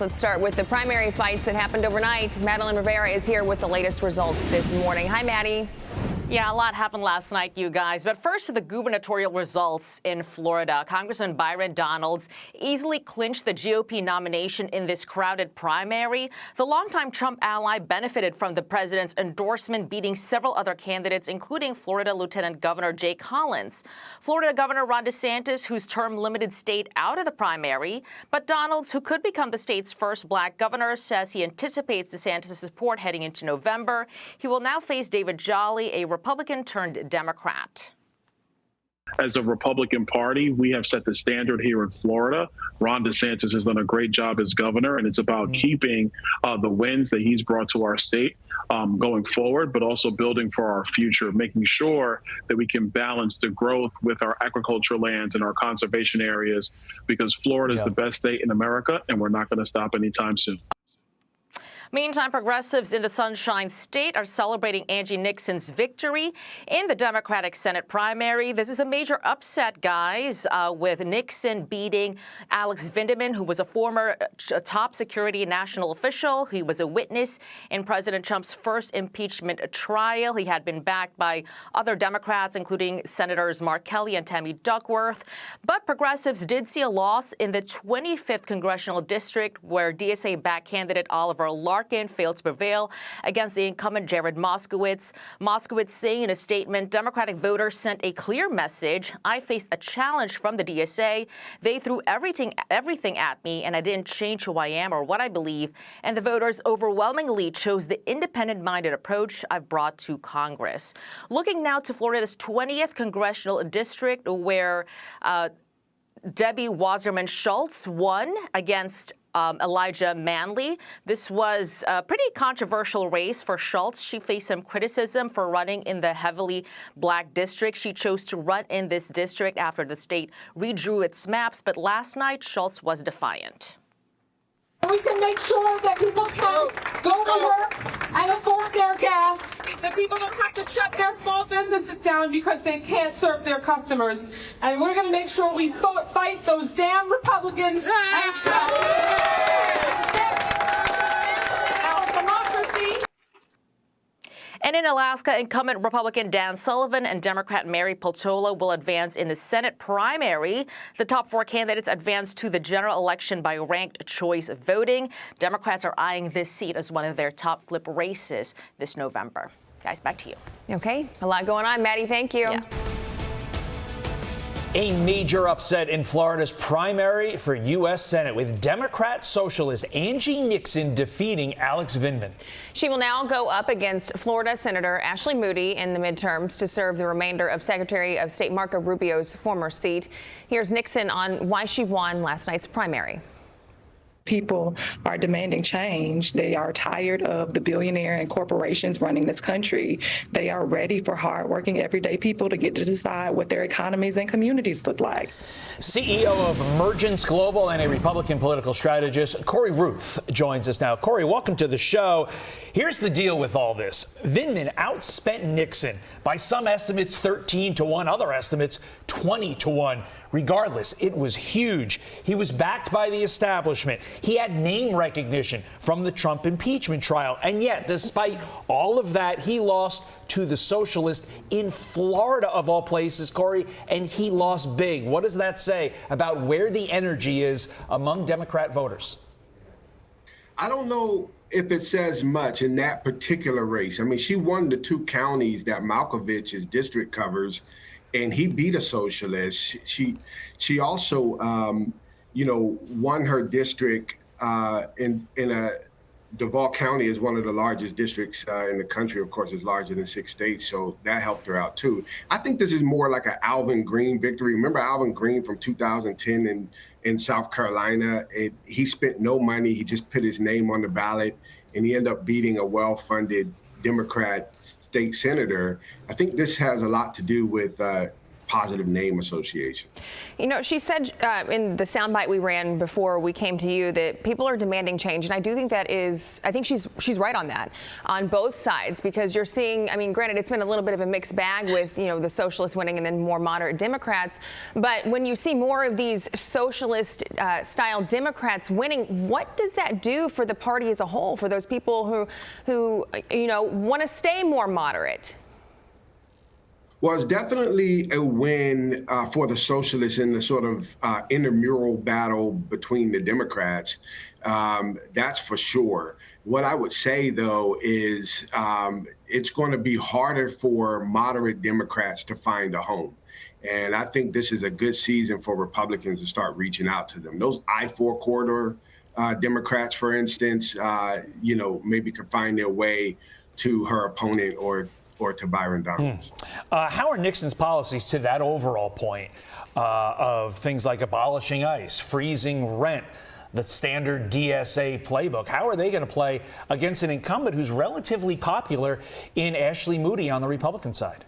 Let's start with the primary fights that happened overnight. Madeleine Rivera is here with the latest results this morning. Hi, Maddie. Yeah, a lot happened last night, you guys. But first to the gubernatorial results in Florida. Congressman Byron Donalds easily clinched the GOP nomination in this crowded primary. The longtime Trump ally benefited from the president's endorsement, beating several other candidates, including Florida Lieutenant Governor Jay Collins. Florida Governor Ron DeSantis, whose term limited stayed out of the primary. But Donalds, who could become the state's first black governor, says he anticipates DeSantis' support heading into November. He will now face David Jolly, a Republican turned Democrat. As a Republican Party, we have set the standard here in Florida. Ron DeSantis has done a great job as governor, and it's about keeping the wins that he's brought to our state going forward, but also building for our future, making sure that we can balance the growth with our agricultural lands and our conservation areas, because Florida is the best state in America, and we're not going to stop anytime soon. Meantime, progressives in the Sunshine State are celebrating Angie Nixon's victory in the Democratic Senate primary. This is a major upset, guys, with Nixon beating Alex Vindeman, who was a former top security national official. He was a witness in President Trump's first impeachment trial. He had been backed by other Democrats, including Senators Mark Kelly and Tammy Duckworth. But progressives did see a loss in the 25th congressional district, where DSA-backed candidate Oliver Larkin failed to prevail against the incumbent Jared Moskowitz. Moskowitz saying in a statement, Democratic voters sent a clear message. I faced a challenge from the DSA. They threw everything at me, and I didn't change who I am or what I believe. And the voters overwhelmingly chose the independent-minded approach I've brought to Congress. Looking now to Florida's 20th congressional district, where Debbie Wasserman Schultz won against Elijah Manley. This was a pretty controversial race for Schultz. She faced some criticism for running in the heavily black district. She chose to run in this district after the state redrew its maps, but last night Schultz was defiant. We can make sure that people can go to work and afford their gas, that people don't have to shut their small businesses down because they can't serve their customers. And we're going to make sure we fight those damn Republicans and shut our democracy. And in Alaska, incumbent Republican Dan Sullivan and Democrat Mary Peltola will advance in the Senate primary. The top four candidates advance to the general election by ranked choice voting. Democrats are eyeing this seat as one of their top flip races this November. Guys, back to you. Okay, a lot going on. Maddie, thank you. Yeah. A major upset in Florida's primary for U.S. Senate, with Democrat socialist Angie Nixon defeating Alex Vindeman. She will now go up against Florida Senator Ashley Moody in the midterms to serve the remainder of Secretary of State Marco Rubio's former seat. Here's Nixon on why she won last night's primary. People are demanding change. They are tired of the billionaire and corporations running this country. They are ready for hardworking, everyday people to get to decide what their economies and communities look like. CEO of Emergence Global and a Republican political strategist, Cory Ruth, joins us now. Cory, welcome to the show. Here's the deal with all this. Vindeman outspent Nixon by some estimates 13-1, other estimates 20-1. Regardless, it was huge. He was backed by the establishment. He had name recognition from the Trump impeachment trial. And yet, despite all of that, he lost to the socialist in Florida, of all places, Cory, and he lost big. What does that say about where the energy is among Democrat voters? I don't know if it says much in that particular race. I mean, she won the two counties that Malkovich's district covers, and he beat a socialist. She also, won her district in a Duval County is one of the largest districts in the country. Of course, it's larger than 6 states, so that helped her out too. I think this is more like an Alvin Green victory. Remember Alvin Green from 2010 in South Carolina? He spent no money. He just put his name on the ballot, and he ended up beating a well-funded Democrat state senator. I think this has a lot to do with positive name association. You know, she said in the soundbite we ran before we came to you that people are demanding change, and I do think I think she's right on that, on both sides, because you're seeing, I mean, granted, it's been a little bit of a mixed bag with, you know, the socialists winning and then more moderate Democrats, but when you see more of these socialist style Democrats winning, what does that do for the party as a whole, for those people who you know, want to stay more moderate? Well, it's definitely a win for the socialists in the sort of intramural battle between the Democrats. That's for sure. What I would say, though, is it's going to be harder for moderate Democrats to find a home. And I think this is a good season for Republicans to start reaching out to them. Those I-4 corridor Democrats, for instance, you know, maybe could find their way to her opponent or to Byron Donalds. How are Nixon's policies to that overall point of things like abolishing ICE, freezing rent, the standard DSA playbook? How are they going to play against an incumbent who's relatively popular in Ashley Moody on the Republican side?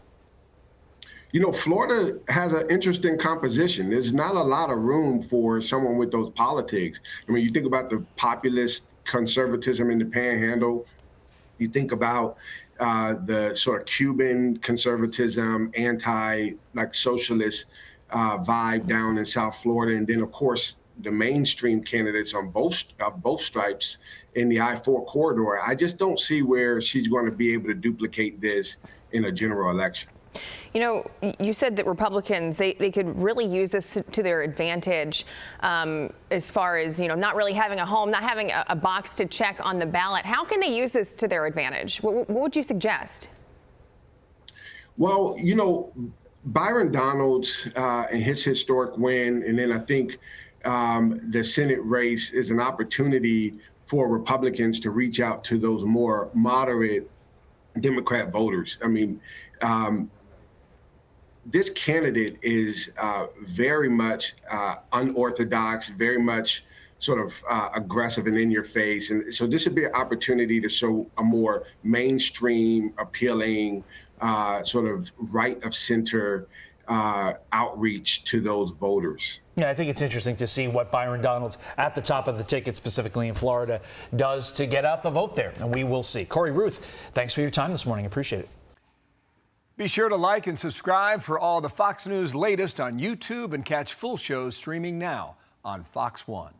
You know, Florida has an interesting composition. There's not a lot of room for someone with those politics. I mean, you think about the populist conservatism in the Panhandle. You think about the sort of Cuban conservatism, socialist vibe down in South Florida, and then of course the mainstream candidates on both stripes in the I-4 corridor. I just don't see where she's going to be able to duplicate this in a general election. You know, you said that Republicans, they could really use this to their advantage as far as, you know, not really having a home, not having a box to check on the ballot. How can they use this to their advantage? What would you suggest? Well, you know, Byron Donalds and his historic win, and then I think the Senate race is an opportunity for Republicans to reach out to those more moderate Democrat voters. I mean, this candidate is very much unorthodox, very much sort of aggressive and in your face. And so this would be an opportunity to show a more mainstream, appealing, sort of right of center outreach to those voters. Yeah, I think it's interesting to see what Byron Donalds at the top of the ticket, specifically in Florida, does to get out the vote there. And we will see. Cory Ruth, thanks for your time this morning. Appreciate it. Be sure to like and subscribe for all the Fox News latest on YouTube and catch full shows streaming now on Fox One.